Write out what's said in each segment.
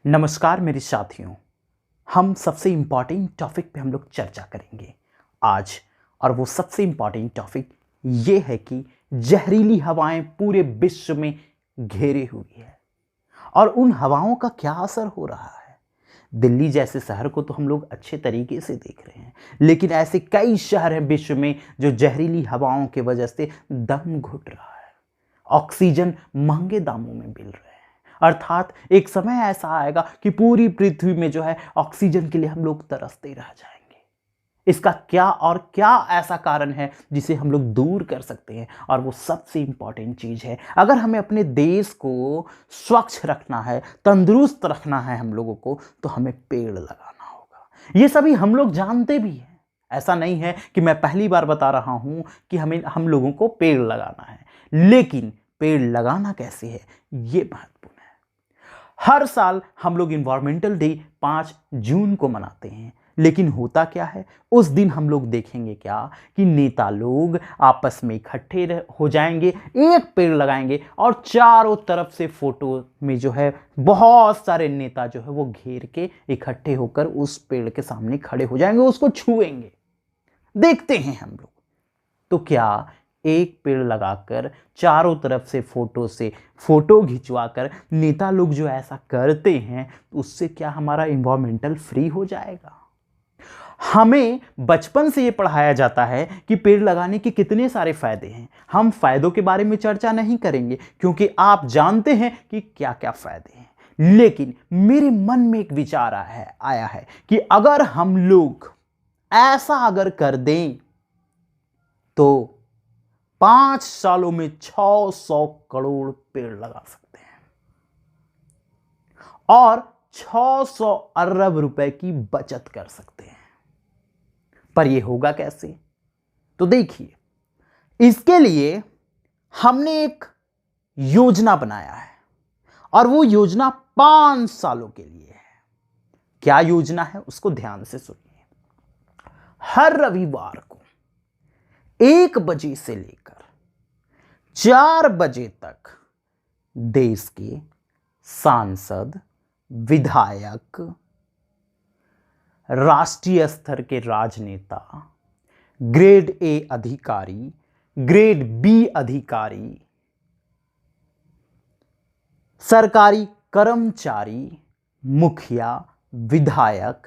नमस्कार मेरे साथियों। हम सबसे इम्पॉर्टेंट टॉपिक पे हम लोग चर्चा करेंगे आज। और वो सबसे इम्पॉर्टेंट टॉपिक ये है कि जहरीली हवाएं पूरे विश्व में घेरे हुई है और उन हवाओं का क्या असर हो रहा है। दिल्ली जैसे शहर को तो हम लोग अच्छे तरीके से देख रहे हैं, लेकिन ऐसे कई शहर हैं विश्व में जो जहरीली हवाओं की वजह से दम घुट रहा है। ऑक्सीजन महंगे दामों में मिल रहे हैं, अर्थात एक समय ऐसा आएगा कि पूरी पृथ्वी में जो है ऑक्सीजन के लिए हम लोग तरसते रह जाएंगे। इसका क्या और क्या ऐसा कारण है जिसे हम लोग दूर कर सकते हैं, और वो सबसे इंपॉर्टेंट चीज है। अगर हमें अपने देश को स्वच्छ रखना है, तंदुरुस्त रखना है हम लोगों को, तो हमें पेड़ लगाना होगा। ये सभी हम लोग जानते भी हैं। ऐसा नहीं है कि मैं पहली बार बता रहा हूं कि हम लोगों को पेड़ लगाना है, लेकिन पेड़ लगाना कैसे है ये महत्वपूर्ण है। हर साल हम लोग इन्वायरमेंटल डे 5 जून को मनाते हैं, लेकिन होता क्या है उस दिन हम लोग देखेंगे क्या कि नेता लोग आपस में इकट्ठे हो जाएंगे, एक पेड़ लगाएंगे और चारों तरफ से फोटो में जो है बहुत सारे नेता जो है वो घेर के इकट्ठे होकर उस पेड़ के सामने खड़े हो जाएंगे, उसको छुएंगे। देखते हैं हम लोग। तो क्या एक पेड़ लगाकर चारों तरफ से फोटो खिंचवाकर नेता लोग जो ऐसा करते हैं, उससे क्या हमारा इन्वायरमेंटल फ्री हो जाएगा? हमें बचपन से ये पढ़ाया जाता है कि पेड़ लगाने के कितने सारे फायदे हैं। हम फायदों के बारे में चर्चा नहीं करेंगे क्योंकि आप जानते हैं कि क्या क्या फायदे हैं, लेकिन मेरे मन में एक विचार आया है कि अगर हम लोग ऐसा अगर कर दें तो 5 सालों में 600 करोड़ पेड़ लगा सकते हैं और 600 अरब रुपए की बचत कर सकते हैं। पर यह होगा कैसे? तो देखिए, इसके लिए हमने एक योजना बनाया है और वो योजना 5 सालों के लिए है। क्या योजना है उसको ध्यान से सुनिए। हर रविवार को 1 बजे से लेकर 4 बजे तक देश के सांसद, विधायक, राष्ट्रीय स्तर के राजनेता, ग्रेड ए अधिकारी, ग्रेड बी अधिकारी, सरकारी कर्मचारी, मुखिया, विधायक,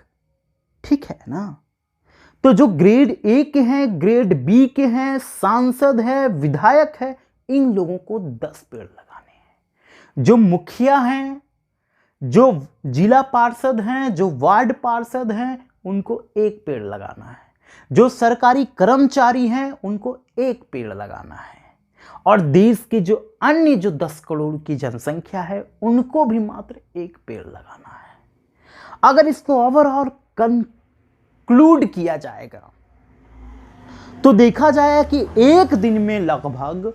ठीक है ना? तो जो ग्रेड ए के हैं, ग्रेड बी के हैं, सांसद है, विधायक है, इन लोगों को 10 पेड़ लगाने हैं। जो मुखिया हैं, जो जिला पार्षद हैं, जो वार्ड पार्षद हैं, उनको 1 पेड़ लगाना है। जो सरकारी कर्मचारी हैं उनको 1 पेड़ लगाना है। और देश के जो अन्य 10 करोड़ की जनसंख्या है उनको भी मात्र 1 पेड़ लगाना है। अगर इसको ओवरऑल कंक्लूड किया जाएगा तो देखा जाएगा कि एक दिन में लगभग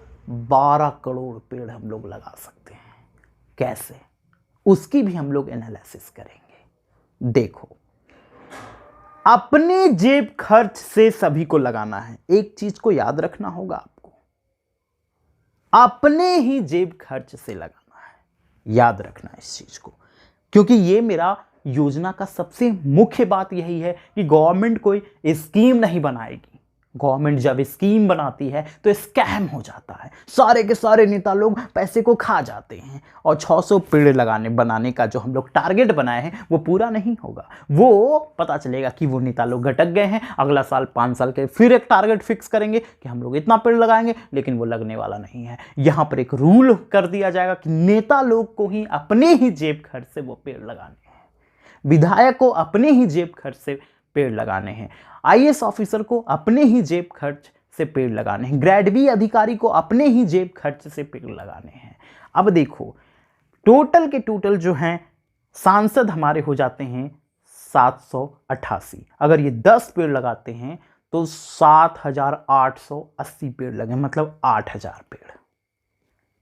12 करोड़ पेड़ हम लोग लगा सकते हैं। कैसे? उसकी भी हम लोग एनालिसिस करेंगे। देखो, अपने जेब खर्च से सभी को लगाना है। एक चीज को याद रखना होगा आपको, अपने ही जेब खर्च से लगाना है। याद रखना इस चीज को, क्योंकि ये मेरा योजना का सबसे मुख्य बात यही है कि गवर्नमेंट कोई स्कीम नहीं बनाएगी। गवर्नमेंट जब स्कीम बनाती है तो स्कैम हो जाता है, सारे के सारे नेता लोग पैसे को खा जाते हैं और 600 पेड़ बनाने का जो हम लोग टारगेट बनाए हैं वो पूरा नहीं होगा। वो पता चलेगा कि वो नेता लोग गटक गए हैं, अगला साल 5 साल के फिर एक टारगेट फिक्स करेंगे कि हम लोग इतना पेड़ लगाएंगे, लेकिन वो लगने वाला नहीं है। यहाँ पर एक रूल कर दिया जाएगा कि नेता लोग को ही अपने ही जेब खर्च से वो पेड़ लगाने हैं, विधायक को अपने ही जेब खर्च से पेड़ लगाने हैं, आईएएस ऑफिसर को अपने ही जेब खर्च से पेड़ लगाने हैं, ग्रेड बी अधिकारी को अपने ही जेब खर्च से पेड़ लगाने हैं। अब देखो, टोटल के टोटल जो हैं सांसद हमारे हो जाते हैं 788। अगर ये 10 पेड़ लगाते हैं तो 7880 पेड़ लगे, मतलब 8000 पेड़।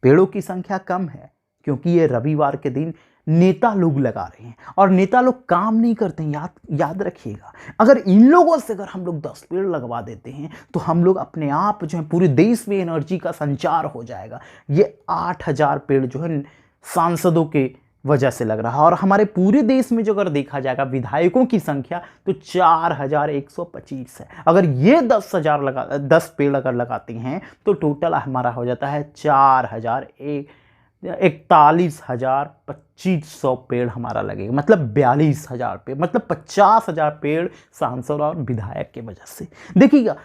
पेड़ों की संख्या कम है क्योंकि ये रविवार के दिन नेता लोग लगा रहे हैं और नेता लोग काम नहीं करते हैं। याद रखिएगा, अगर इन लोगों से अगर हम लोग 10 पेड़ लगवा देते हैं तो हम लोग अपने आप जो है पूरे देश में एनर्जी का संचार हो जाएगा। ये 8000 पेड़ जो है सांसदों के वजह से लग रहा है। और हमारे पूरे देश में जो अगर देखा जाएगा विधायकों की संख्या तो 4125 है। अगर ये 10 पेड़ अगर लगाते हैं तो टोटल हमारा हो जाता है 41,2500 पेड़ हमारा लगेगा, मतलब 42,000 पेड़, मतलब 50,000 पेड़ सांसद और विधायक की वजह से। देखिएगा,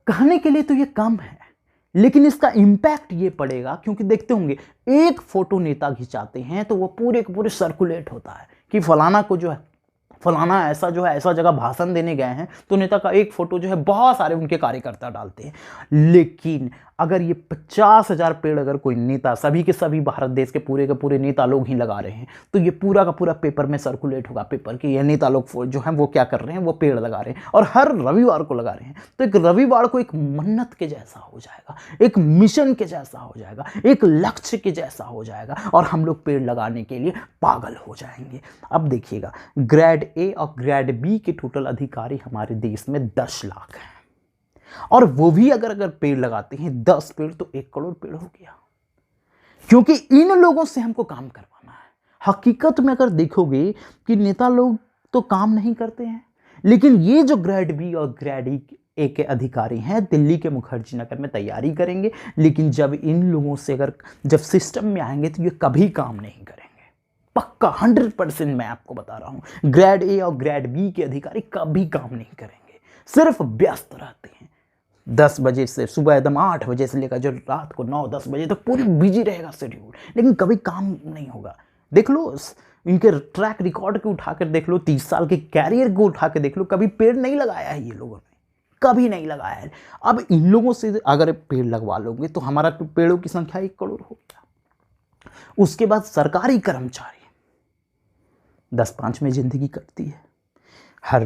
कहने के लिए तो ये कम है, लेकिन इसका इम्पैक्ट ये पड़ेगा, क्योंकि देखते होंगे एक फोटो नेता खिंचाते हैं तो वो पूरे के पूरे सर्कुलेट होता है कि फलाना को जो है, फलाना ऐसा जो है ऐसा जगह भाषण देने गए हैं, तो नेता का एक फोटो जो है बहुत सारे उनके कार्यकर्ता डालते हैं। लेकिन अगर ये 50,000 पेड़ अगर कोई नेता, सभी के सभी भारत देश के पूरे नेता लोग ही लगा रहे हैं, तो ये पूरा का पूरा पेपर में सर्कुलेट होगा, पेपर कि ये नेता लोग जो हैं वो क्या कर रहे हैं, वो पेड़ लगा रहे हैं और हर रविवार को लगा रहे हैं। तो एक रविवार को एक मन्नत के जैसा हो जाएगा, एक मिशन के जैसा हो जाएगा, एक लक्ष्य के जैसा हो जाएगा और हम लोग पेड़ लगाने के लिए पागल हो जाएंगे। अब देखिएगा, ग्रेड ए और ग्रेड बी के टोटल अधिकारी हमारे देश में 10 लाख हैं, और वो भी अगर पेड़ लगाते हैं 10 पेड़ तो 1 करोड़ पेड़ हो गया, क्योंकि इन लोगों से हमको काम करवाना है। हकीकत में अगर देखोगे कि नेता लोग तो काम नहीं करते हैं, लेकिन ये जो ग्रेड बी और ग्रेड ए के अधिकारी हैं दिल्ली के मुखर्जी नगर में तैयारी करेंगे, लेकिन जब इन लोगों से जब सिस्टम में आएंगे तो ये कभी काम नहीं करेंगे, पक्का 100% मैं आपको बता रहा हूं। ग्रेड ए और ग्रेड बी के अधिकारी कभी काम नहीं करेंगे, सिर्फ व्यस्त रहते हैं। 10 बजे से सुबह एकदम 8 बजे से लेकर जो रात को 9-10 बजे तक पूरी बिजी रहेगा शेड्यूल, लेकिन कभी काम नहीं होगा। देख लो इनके ट्रैक रिकॉर्ड को उठाकर देख लो, 30 साल के कैरियर को उठा के देख लो, कभी पेड़ नहीं लगाया है ये लोगों ने, कभी नहीं लगाया है। अब इन लोगों से अगर पेड़ लगवा लोगे तो हमारा पेड़ों की संख्या 1 करोड़ हो गया। उसके बाद सरकारी कर्मचारी 10-5 में जिंदगी कटती है, हर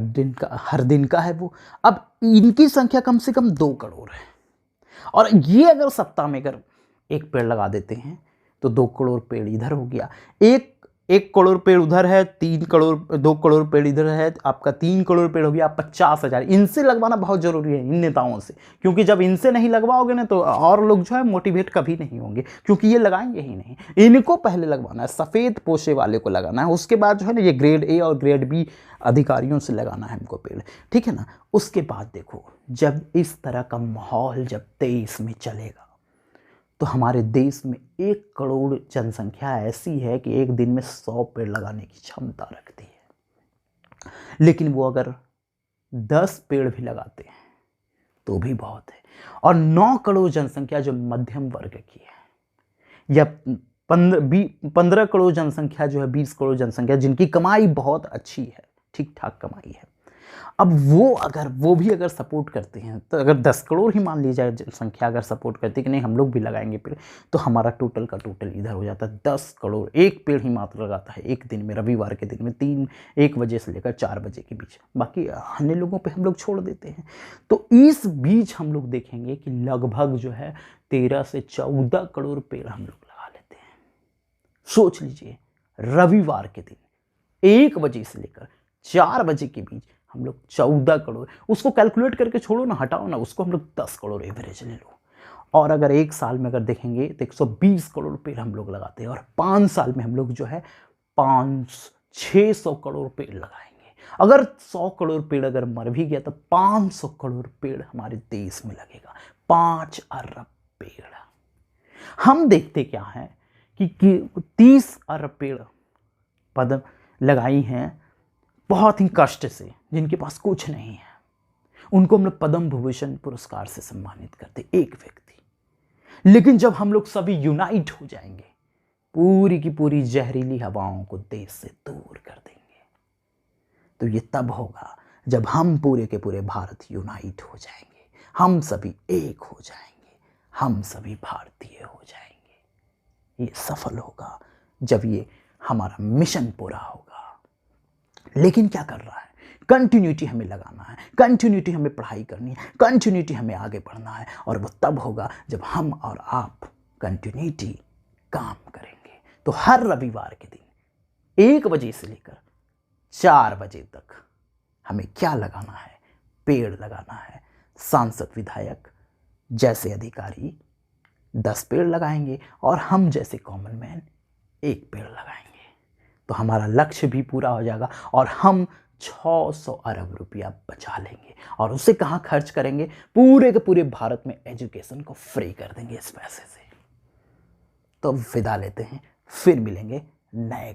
दिन का है वो। अब इनकी संख्या कम से कम 2 करोड़ है, और ये अगर सप्ताह में अगर एक पेड़ लगा देते हैं तो 2 करोड़ पेड़ इधर हो गया, एक करोड़ पेड़ उधर है, 2 करोड़ पेड़ इधर है, आपका 3 करोड़ पेड़ हो गया, 50,000। इनसे लगवाना बहुत जरूरी है, इन नेताओं से, क्योंकि जब इनसे नहीं लगवाओगे ना तो और लोग जो है मोटिवेट कभी नहीं होंगे, क्योंकि ये लगाएंगे ही नहीं। इनको पहले लगवाना है, सफ़ेद पोशे वाले को लगाना है, उसके बाद जो है ना ये ग्रेड ए और ग्रेड बी अधिकारियों से लगाना है हमको पेड़, ठीक है ना। उसके बाद देखो, जब इस तरह का माहौल जब देश में चलेगा तो हमारे देश में 1 करोड़ जनसंख्या ऐसी है कि एक दिन में 100 पेड़ लगाने की क्षमता रखती है, लेकिन वो अगर 10 पेड़ भी लगाते हैं तो भी बहुत है। और 9 करोड़ जनसंख्या जो मध्यम वर्ग की है, या 15 करोड़ जनसंख्या जो है, 20 करोड़ जनसंख्या जिनकी कमाई बहुत अच्छी है, ठीक ठाक कमाई है, अब वो भी अगर सपोर्ट करते हैं, तो अगर 10 करोड़ ही मान ली जाए जनसंख्या अगर सपोर्ट करती है कि नहीं हम लोग भी लगाएंगे पेड़, तो हमारा टोटल का टोटल इधर हो जाता है 10 करोड़। एक पेड़ ही मात्र लगाता है एक दिन में, रविवार के दिन में 1 बजे से लेकर 4 बजे के बीच, बाकी अन्य लोगों पे हम लोग छोड़ देते हैं। तो इस बीच हम लोग देखेंगे कि लगभग जो है 13 से 14 करोड़ पेड़ हम लोग लगा लेते हैं। सोच लीजिए, रविवार के दिन 1 बजे से लेकर 4 बजे के बीच हम लोग 14 करोड़, उसको कैलकुलेट करके छोड़ो ना, हटाओ ना, उसको हम लोग 10 करोड़ एवरेज ले लो। और अगर 1 साल में अगर देखेंगे तो 120 करोड़ पेड़ हम लोग लगाते हैं, और 5 साल में हम लोग जो है 600 करोड़ पेड़ लगाएंगे। अगर 100 करोड़ पेड़ अगर मर भी गया तो 500 करोड़ पेड़ हमारे देश में लगेगा, 5 अरब पेड़। हम देखते क्या है कि 30 अरब पेड़ पद लगाई हैं बहुत ही कष्ट से, जिनके पास कुछ नहीं है, उनको हम लोग पद्म भूषण पुरस्कार से सम्मानित करते, एक व्यक्ति। लेकिन जब हम लोग सभी यूनाइट हो जाएंगे, पूरी की पूरी जहरीली हवाओं को देश से दूर कर देंगे, तो ये तब होगा जब हम पूरे के पूरे भारत यूनाइट हो जाएंगे, हम सभी एक हो जाएंगे, हम सभी भारतीय हो जाएंगे। ये सफल होगा जब ये हमारा मिशन पूरा होगा। लेकिन क्या कर रहा है, कंटिन्यूटी हमें लगाना है, कंटिन्यूटी हमें पढ़ाई करनी है, कंटिन्यूटी हमें आगे बढ़ना है, और वो तब होगा जब हम और आप कंटिन्यूटी काम करेंगे। तो हर रविवार के दिन 1 बजे से लेकर 4 बजे तक हमें क्या लगाना है, पेड़ लगाना है। सांसद विधायक जैसे अधिकारी 10 पेड़ लगाएंगे, और हम जैसे कॉमन मैन 1 पेड़ लगाएंगे। तो हमारा लक्ष्य भी पूरा हो जाएगा और हम 600 अरब रुपया बचा लेंगे। और उसे कहाँ खर्च करेंगे? पूरे के पूरे भारत में एजुकेशन को फ्री कर देंगे इस पैसे से। तो विदा लेते हैं, फिर मिलेंगे नए